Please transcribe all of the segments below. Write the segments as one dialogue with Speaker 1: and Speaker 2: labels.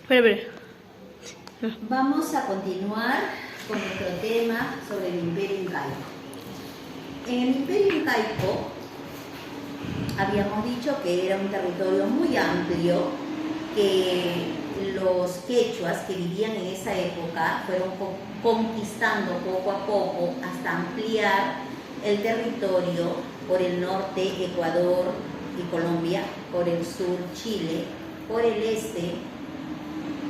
Speaker 1: Espera.
Speaker 2: Vamos a continuar con nuestro tema sobre el Imperio Incaico. En el Imperio Incaico habíamos dicho que era un territorio muy amplio, que los quechuas que vivían en esa época fueron conquistando poco a poco hasta ampliar el territorio por el norte Ecuador y Colombia, por el sur Chile, por el este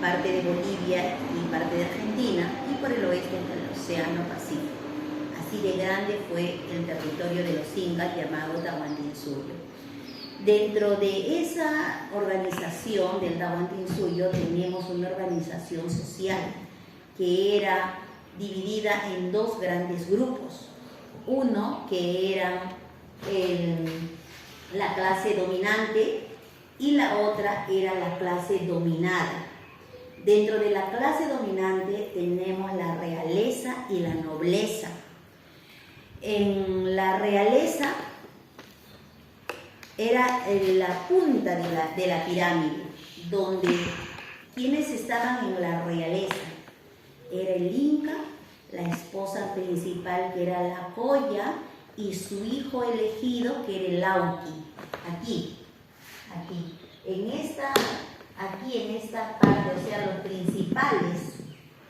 Speaker 2: parte de Bolivia y parte de Argentina, y por el oeste del Océano Pacífico. Así de grande fue el territorio de los incas llamado Tahuantinsuyo. Dentro de esa organización del Tahuantinsuyo teníamos una organización social que era dividida en dos grandes grupos. Uno que era la clase dominante y la otra era la clase dominada. Dentro de la clase dominante tenemos la realeza y la nobleza. En la realeza era la punta de la pirámide, donde quienes estaban en la realeza era el Inca, la esposa principal que era la Colla y su hijo elegido que era el Lauqui. Aquí. En esta parte, o sea,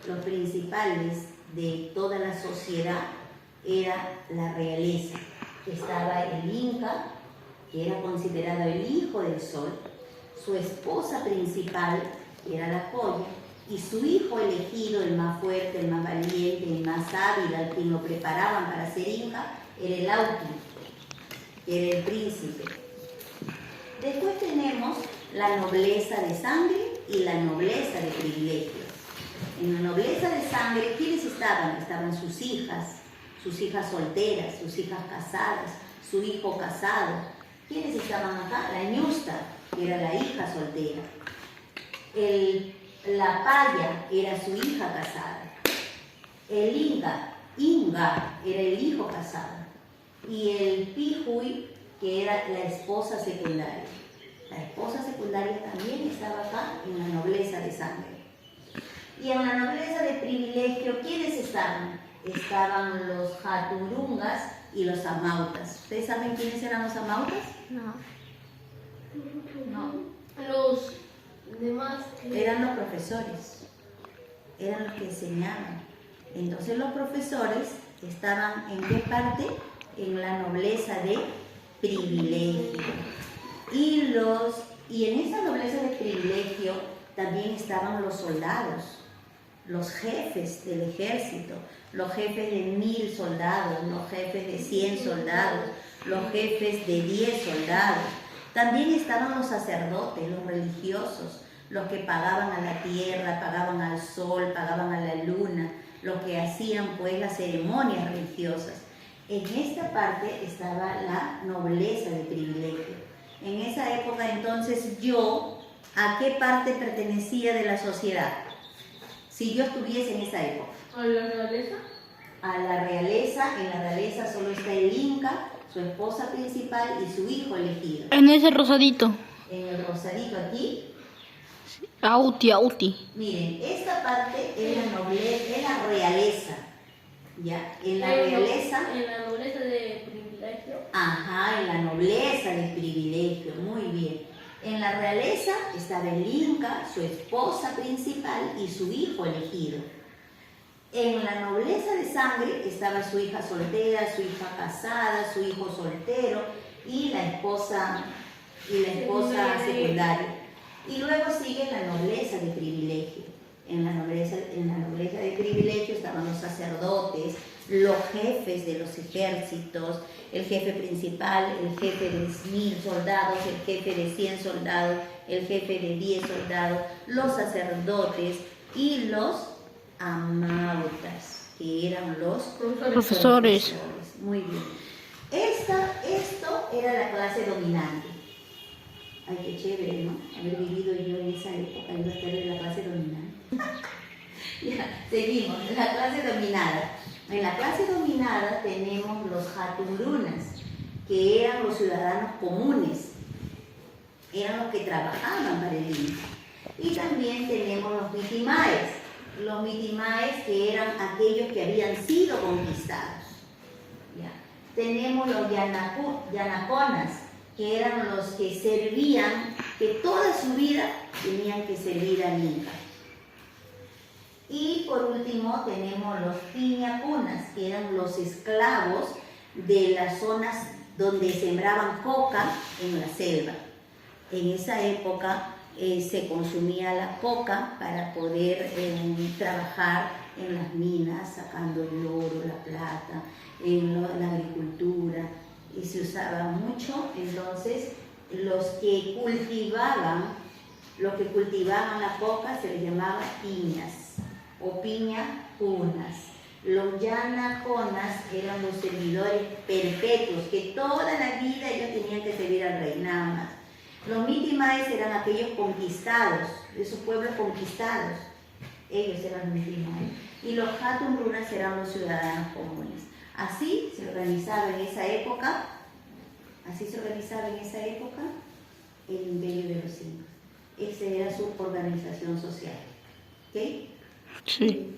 Speaker 2: los principales de toda la sociedad era la realeza. Estaba el Inca, que era considerado el hijo del sol, su esposa principal, que era la Colla, y su hijo elegido, el más fuerte, el más valiente, el más hábil, al quien lo preparaban para ser Inca, era el Lauqui, que era el príncipe. Después tenemos la nobleza de sangre y la nobleza de privilegios. En la nobleza de sangre, ¿quiénes estaban? Estaban sus hijas solteras, sus hijas casadas, su hijo casado. ¿Quiénes estaban acá? La ñusta, que era la hija soltera. La paya era su hija casada. El inga era el hijo casado. Y el pijuy, que era la esposa secundaria. La esposa secundaria también estaba acá en la nobleza de sangre. Y en la nobleza de privilegio, ¿quiénes estaban? Estaban los jaturungas y los amautas. ¿Ustedes saben quiénes eran los amautas?
Speaker 1: No.
Speaker 3: Los demás
Speaker 2: eran los profesores, eran los que enseñaban. Entonces los profesores estaban ¿en qué parte? En la nobleza de privilegio. Y en esa nobleza de privilegio también estaban los soldados, los jefes del ejército, los jefes de 1000 soldados, los jefes de 100 soldados, los jefes de 10 soldados. También estaban los sacerdotes, los religiosos, los que pagaban a la tierra, pagaban al sol, pagaban a la luna, los que hacían pues las ceremonias religiosas. En esta parte estaba la nobleza de privilegio. En esa época entonces yo, ¿a qué parte pertenecía de la sociedad? Si yo estuviese en esa época.
Speaker 3: ¿A la realeza?
Speaker 2: A la realeza. En la realeza solo está el Inca, su esposa principal y su hijo elegido.
Speaker 1: En ese rosadito.
Speaker 2: En el rosadito aquí.
Speaker 1: Auti.
Speaker 2: Miren, esta parte es la nobleza, es la realeza. ¿Ya? En la realeza.
Speaker 3: En la nobleza de privilegio.
Speaker 2: Ajá, en la nobleza de privilegio, muy bien. En la realeza estaba el Inca, su esposa principal y su hijo elegido. En la nobleza de sangre estaba su hija soltera, su hija casada, su hijo soltero y la esposa secundaria. Y luego sigue la nobleza de privilegio. En la nobleza de privilegio estaban los sacerdotes, los jefes de los ejércitos, el jefe principal, el jefe de 1000 soldados, el jefe de 100 soldados, el jefe de 10 soldados, los sacerdotes y los amautas, que eran los
Speaker 1: Profesores.
Speaker 2: Muy bien. Esto era la clase dominante. Ay, qué chévere, ¿no? Haber vivido yo en esa época, iba a estar en la clase dominante. Ya, seguimos. La clase dominada. En la clase dominada tenemos los jaturunas, que eran los ciudadanos comunes, eran los que trabajaban para el Inca. Y también tenemos los mitimaes. Los mitimaes que eran aquellos que habían sido conquistados. ¿Ya? Tenemos los yanaconas, que eran los que servían, que toda su vida tenían que servir al Inca. Y por último tenemos los piñacunas, que eran los esclavos de las zonas donde sembraban coca en la selva. En esa época se consumía la coca para poder trabajar en las minas, sacando el oro, la plata, en la agricultura, y se usaba mucho. Entonces, los que cultivaban la coca se les llamaba piñas o piñacunas. Los yanaconas eran los servidores perpetuos, que toda la vida ellos tenían que servir al rey, nada más. Los mitimaes eran aquellos conquistados, esos pueblos conquistados, ellos eran los mitimaes. Y los hatunrunas eran los ciudadanos comunes. Así se organizaba en esa época, el imperio de los incas. Esa era su organización social. ¿Ok?
Speaker 1: Sí.